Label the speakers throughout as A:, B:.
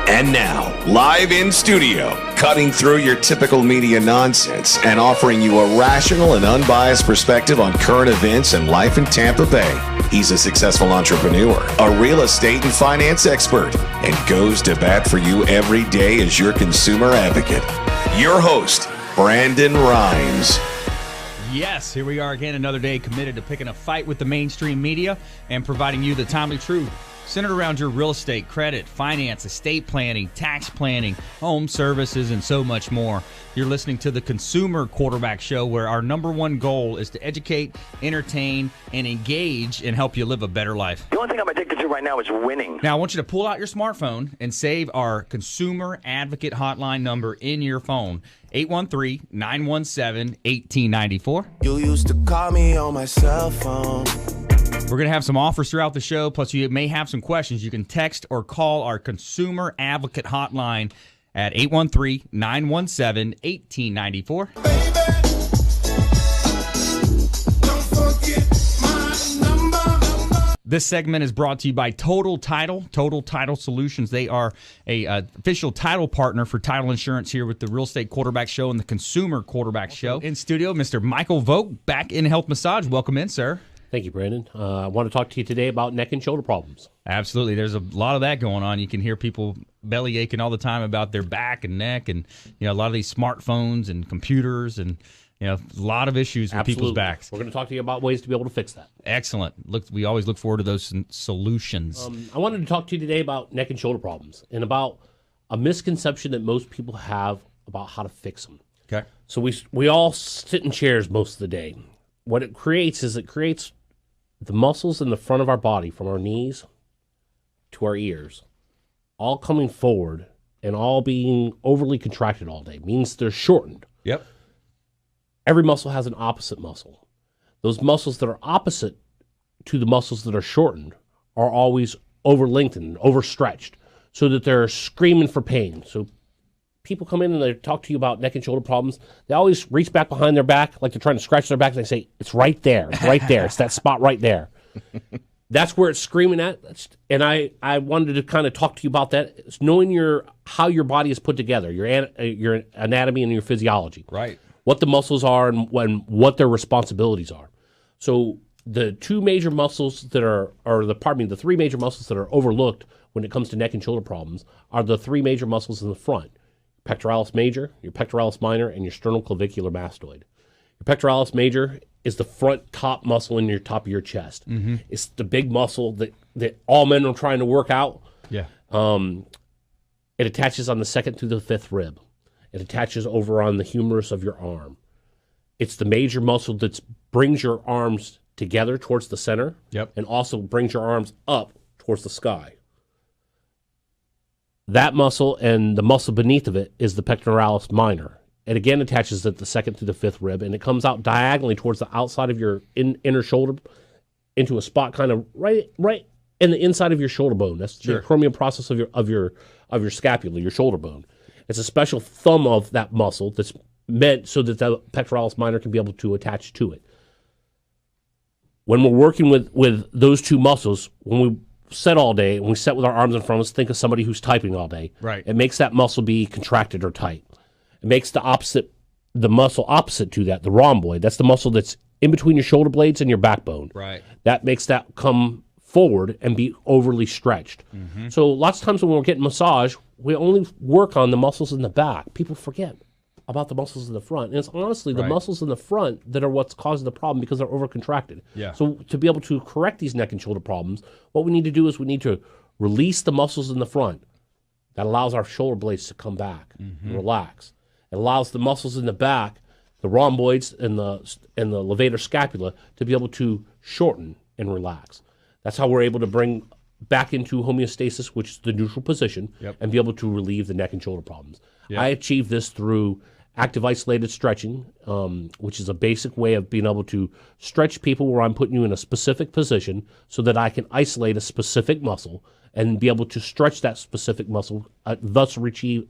A: And now, live in studio, cutting through your typical media nonsense and offering you a rational and unbiased perspective on current events and life in Tampa Bay. He's a successful entrepreneur, a real estate and finance expert, and goes to bat for you every day as your consumer advocate. Your host, Brandon Rhymes.
B: Yes, here we are again, another day committed to picking a fight with the mainstream media and providing you the timely truth centered around your real estate, credit, finance, estate planning, tax planning, home services, and so much more. You're listening to the Consumer Quarterback Show, where our number one goal is to educate, entertain, and engage and help you live a better life.
C: The only thing I'm addicted to right now is winning.
B: Now, I want you to pull out your smartphone and save our Consumer Advocate Hotline number in your phone, 813-917-1894.
D: You used to call me on my cell phone.
B: We're going to have some offers throughout the show, plus you may have some questions. You can text or call our Consumer Advocate Hotline at 813-917-1894. This segment is brought to you by Total Title Solutions. They are a official title partner for title insurance here with the Real Estate Quarterback Show and the Consumer Quarterback Show. In studio, Mr. Michael Vogt, back in Health Massage. Welcome in, sir.
E: Thank you, Brandon. I want to talk to you today about neck and shoulder problems.
B: Absolutely. There's a lot of that going on. You can hear people belly aching all the time about their back and neck, and a lot of these smartphones and computers, and a lot of issues with people's backs.
E: We're going to talk to you about ways to be able to fix that.
B: Excellent. We always look forward to those solutions.
E: I wanted to talk to you today about neck and shoulder problems and about a misconception that most people have about how to fix them.
B: Okay.
E: So we all sit in chairs most of the day. What it creates is the muscles in the front of our body, from our knees to our ears, all coming forward and all being overly contracted all day. Means they're shortened.
B: Yep.
E: Every muscle has an opposite muscle. Those muscles that are opposite to the muscles that are shortened are always over lengthened, overstretched, so that they're screaming for pain. So people come in and they talk to you about neck and shoulder problems. They always reach back behind their back like they're trying to scratch their back, and they say, it's right there. It's right there. It's that spot right there. That's where it's screaming at. And I wanted to kind of talk to you about that. It's knowing how your body is put together, your anatomy and your physiology.
B: Right.
E: What the muscles are and what their responsibilities are. So the two major muscles the three major muscles that are overlooked when it comes to neck and shoulder problems are the three major muscles in the front: pectoralis major, your pectoralis minor, and your sternoclavicular mastoid. Your pectoralis major is the front top muscle in your top of your chest. Mm-hmm. It's the big muscle that all men are trying to work out.
B: Yeah.
E: It attaches on the second through the fifth rib. It attaches over on the humerus of your arm. It's the major muscle that brings your arms together towards the center.
B: Yep.
E: And also brings your arms up towards the sky. That muscle and the muscle beneath of it is the pectoralis minor. It again attaches at the second through the fifth rib, and it comes out diagonally towards the outside of your inner shoulder into a spot kind of right in the inside of your shoulder bone. That's the acromion process of your scapula, your shoulder bone. It's a special thumb of that muscle that's meant so that the pectoralis minor can be able to attach to it. When we're working with those two muscles, when we sit all day and we sit with our arms in front of us, think of somebody who's typing all day.
B: Right.
E: It makes that muscle be contracted or tight. It makes the muscle opposite to that, the rhomboid. That's the muscle that's in between your shoulder blades and your backbone.
B: Right.
E: That makes that come forward and be overly stretched. Mm-hmm. So lots of times when we're getting massage, we only work on the muscles in the back. People forget about the muscles in the front. And it's honestly the muscles in the front that are what's causing the problem because they're overcontracted.
B: Yeah.
E: So to be able to correct these neck and shoulder problems, what we need to do is we need to release the muscles in the front. That allows our shoulder blades to come back and relax. It allows the muscles in the back, the rhomboids and the levator scapula, to be able to shorten and relax. That's how we're able to bring back into homeostasis, which is the neutral position, and be able to relieve the neck and shoulder problems. Yep. I achieve this through active isolated stretching, which is a basic way of being able to stretch people where I'm putting you in a specific position so that I can isolate a specific muscle and be able to stretch that specific muscle, thus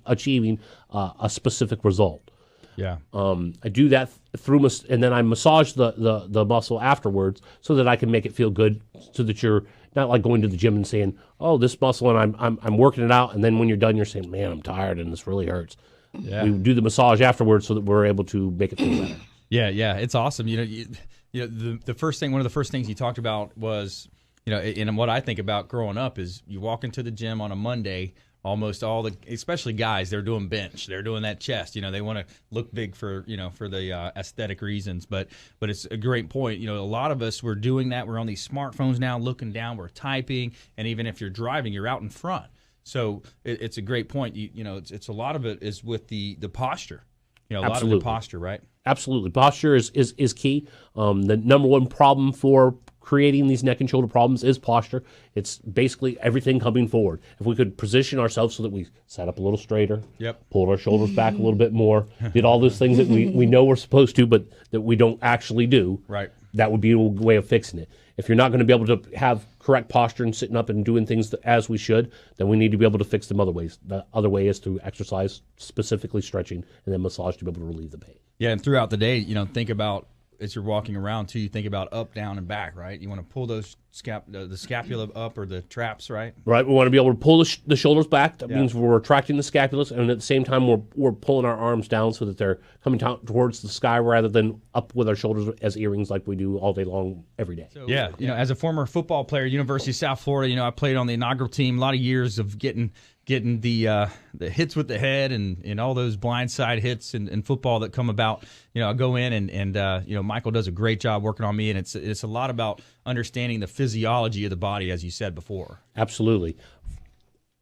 E: achieving a specific result.
B: Yeah.
E: I do that through, and then I massage the muscle afterwards so that I can make it feel good, so that you're Not like going to the gym and saying, "Oh, this muscle," and I'm working it out, and then when you're done, you're saying, "Man, I'm tired, and this really hurts." Yeah. We do the massage afterwards so that we're able to make it feel better.
B: Yeah, it's awesome. You know, the first thing, one of the first things you talked about was, you know, and what I think about growing up is you walk into the gym on a Monday. Almost all especially guys, they're doing bench, they're doing that chest. You know, they want to look big for the aesthetic reasons. But it's a great point. You know, a lot of us, we're doing that. We're on these smartphones now, looking down, we're typing, and even if you're driving, you're out in front. So it's a great point. You know, it's a lot of it is with the posture. You know, a lot of the posture, right? Absolutely,
E: posture is key. The number one problem for creating these neck and shoulder problems is posture. It's basically everything coming forward. If we could position ourselves so that we sat up a little straighter, pulled our shoulders back a little bit more, did all those things that we know we're supposed to, but that we don't actually do,
B: right?
E: That would be a way of fixing it. If you're not going to be able to have correct posture and sitting up and doing things as we should, then we need to be able to fix them other ways. The other way is through exercise, specifically stretching, and then massage to be able to relieve the pain.
B: Yeah, and throughout the day, you know, think about, as you're walking around too, you think about up, down, and back, right? You want to pull those the scapula up or the traps, right?
E: Right. We want to be able to pull the shoulders back. That means we're retracting the scapulas, and at the same time we're pulling our arms down so that they're coming towards the sky rather than up with our shoulders as earrings like we do all day long every day.
B: So, yeah. You know, as a former football player, University of South Florida, you know, I played on the inaugural team. A lot of years of getting the hits with the head and all those blindside hits in football that come about. You know, I go in and you know, Michael does a great job working on me, and it's a lot about understanding the physiology of the body, as you said before.
E: Absolutely.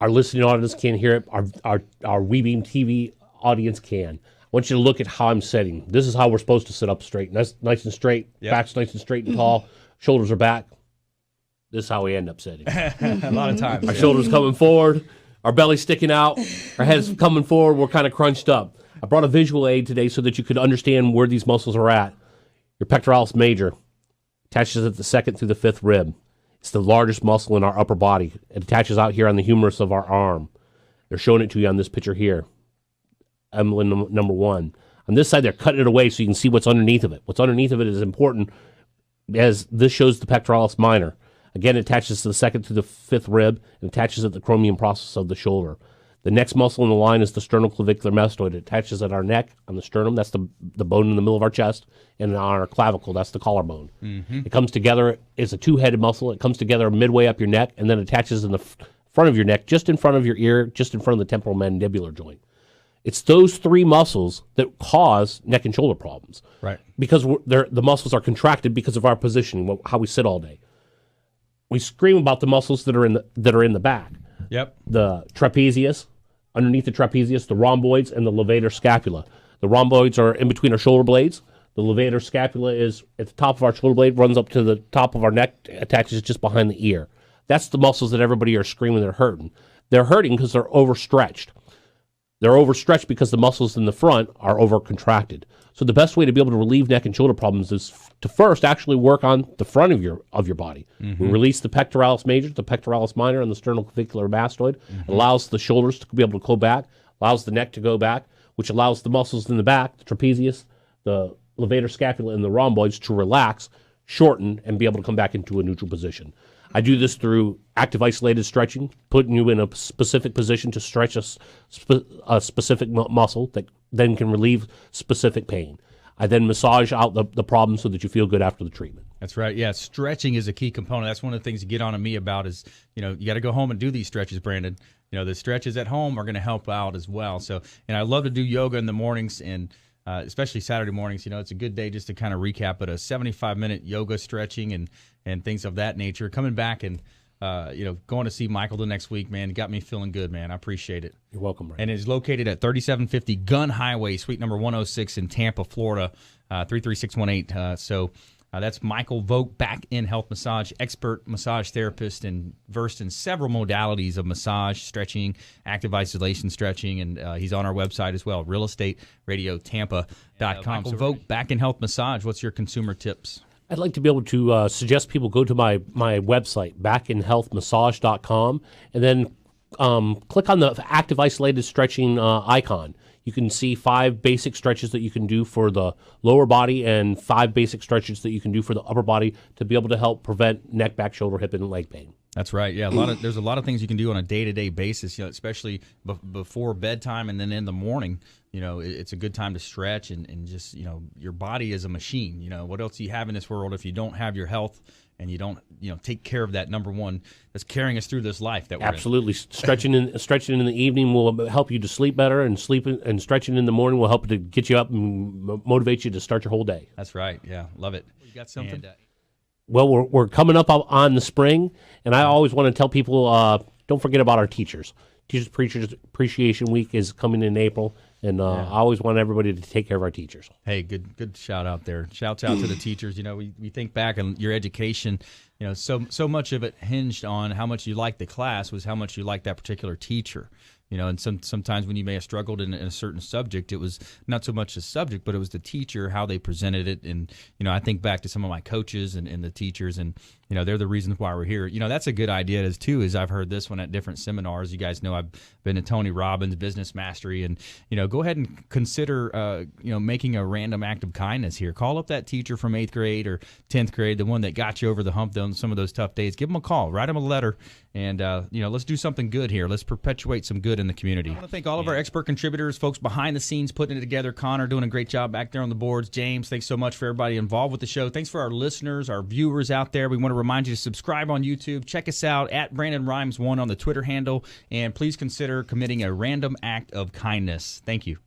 E: Our listening audience can't hear it. Our WeBeam TV audience can. I want you to look at how I'm sitting. This is how we're supposed to sit up straight. Nice and straight. Back's nice and straight and tall. Shoulders are back. This is how we end up sitting.
B: A lot of times.
E: Our shoulders coming forward. Our belly's sticking out, our head's coming forward, we're kind of crunched up. I brought a visual aid today so that you could understand where these muscles are at. Your pectoralis major attaches at the 2nd through the 5th rib. It's the largest muscle in our upper body. It attaches out here on the humerus of our arm. They're showing it to you on this picture here. Emblem number 1. On this side, they're cutting it away so you can see what's underneath of it. What's underneath of it is important, as this shows the pectoralis minor. Again, it attaches to the 2nd to the 5th rib and attaches at the acromion process of the shoulder. The next muscle in the line is the sternoclavicular mastoid. It attaches at our neck, on the sternum, that's the bone in the middle of our chest, and on our clavicle, that's the collarbone. Mm-hmm. It comes together, it's a two-headed muscle. It comes together midway up your neck and then attaches in the front of your neck, just in front of your ear, just in front of the temporal mandibular joint. It's those three muscles that cause neck and shoulder problems.
B: Right.
E: Because the muscles are contracted because of our positioning, how we sit all day. We scream about the muscles that are in the back.
B: Yep.
E: The trapezius, underneath the trapezius, the rhomboids, and the levator scapula. The rhomboids are in between our shoulder blades. The levator scapula is at the top of our shoulder blade, runs up to the top of our neck, attaches just behind the ear. That's the muscles that everybody are screaming they're hurting. They're hurting because they're overstretched. They're overstretched because the muscles in the front are overcontracted. So the best way to be able to relieve neck and shoulder problems is to first actually work on the front of your body. Mm-hmm. We release the pectoralis major, the pectoralis minor, and the sternoclavicular mastoid. Mm-hmm. It allows the shoulders to be able to go back, allows the neck to go back, which allows the muscles in the back, the trapezius, the levator scapula, and the rhomboids to relax, shorten, and be able to come back into a neutral position. I do this through active isolated stretching, putting you in a specific position to stretch a specific muscle that then can relieve specific pain. I then massage out the problem so that you feel good after the treatment.
B: That's right. Yeah, stretching is a key component. That's one of the things to get on to me about is, you got to go home and do these stretches, Brandon. The stretches at home are going to help out as well. So, and I love to do yoga in the mornings and especially Saturday mornings. It's a good day just to kind of recap it, a 75-minute yoga stretching and things of that nature. Coming back and, going to see Michael the next week, man, got me feeling good, man. I appreciate it.
E: You're welcome, Brandon.
B: And it's located at 3750 Gun Highway, suite number 106 in Tampa, Florida, 33618. So that's Michael Vogt, back in health massage, expert massage therapist and versed in several modalities of massage, stretching, active isolation stretching, and he's on our website as well, realestateradiotampa.com. Michael Vogt, back in health massage, what's your consumer tips?
E: I'd like to be able to suggest people go to my website, backinhealthmassage.com, and then click on the active isolated stretching icon. You can see 5 basic stretches that you can do for the lower body and 5 basic stretches that you can do for the upper body to be able to help prevent neck, back, shoulder, hip, and leg pain.
B: That's right. Yeah, there's a lot of things you can do on a day-to-day basis, especially before bedtime and then in the morning. It's a good time to stretch and just, your body is a machine. What else do you have in this world if you don't have your health and you don't, take care of that number one that's carrying us through this life that we're
E: Absolutely. Stretching in the evening will help you to sleep better, and stretching in the morning will help to get you up and motivate you to start your whole day.
B: That's right. Yeah, love it. You got something?
E: Well, we're coming up on the spring, and I always want to tell people, don't forget about our teachers. Teachers Appreciation Week is coming in April, and I always want everybody to take care of our teachers.
B: Hey, good shout out there. Shouts out to the teachers. We think back on your education. So much of it hinged on how much you liked the class was how much you liked that particular teacher. And sometimes when you may have struggled in a certain subject, it was not so much the subject, but it was the teacher, how they presented it. And, I think back to some of my coaches and the teachers, and, they're the reasons why we're here. That's a good idea is I've heard this one at different seminars. You guys know I've been to Tony Robbins' Business Mastery, and, go ahead and consider, making a random act of kindness here. Call up that teacher from 8th grade or 10th grade, the one that got you over the hump on some of those tough days. Give them a call, write them a letter, and, let's do something good here. Let's perpetuate some good in the community. I want to thank all of our expert contributors, folks behind the scenes putting it together. Connor doing a great job back there on the boards. James, thanks so much for everybody involved with the show. Thanks for our listeners, our viewers out there. We want to remind you to subscribe on YouTube. Check us out at Brandon Rhymes 1 on the Twitter handle, and please consider committing a random act of kindness. Thank you.